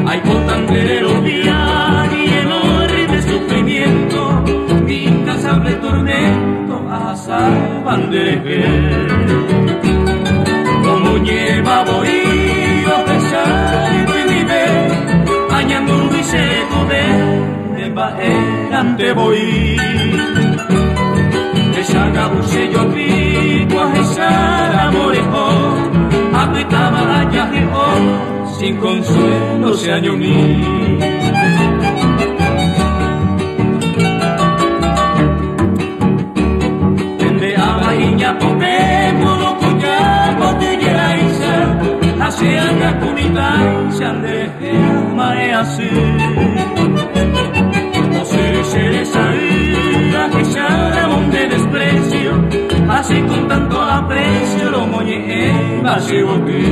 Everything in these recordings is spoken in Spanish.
Hay botanderos viaje y enorme sufrimiento, incansable tormento asaban de como lleva bohío pesado y nivel, añando y seco de baerante bohí. Esa gabuce yo grito a esa amorejo, apretaba allá sin consuelo se añoní. Tende a bahiña pomemos lo cuya botellera isa, hace haga comunidad se aleje mae así. O se esa que se de desprecio, así con tanto aprecio lo moñe vacío aquí.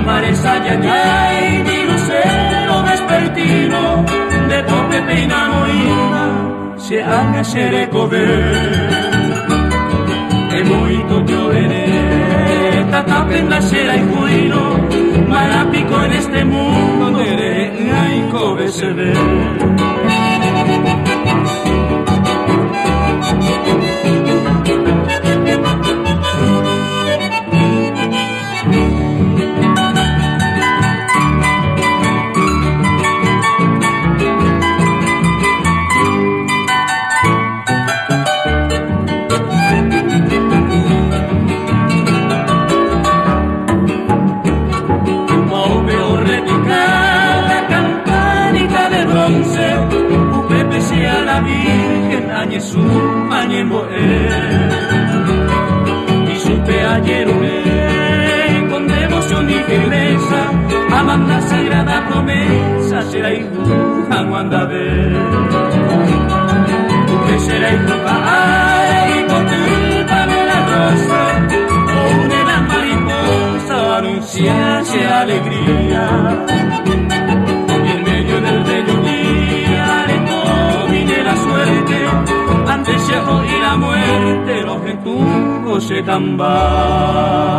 Pareza ya y mi lucero vespertino, de tope peina moída, se haga ser cover. E muito lloré, tatapen la cera y juino, marapico en este mundo, nere, ay, cobe se ve. Su mañembo y supe ayer con devoción y firmeza, aman la sagrada promesa, será hijo Juan ver. Que será hijo y culpame la rosa, donde la mariposa anunciase alegría. Y en medio del bello día le domine la suerte, antes se y la muerte, los entumbos se camban.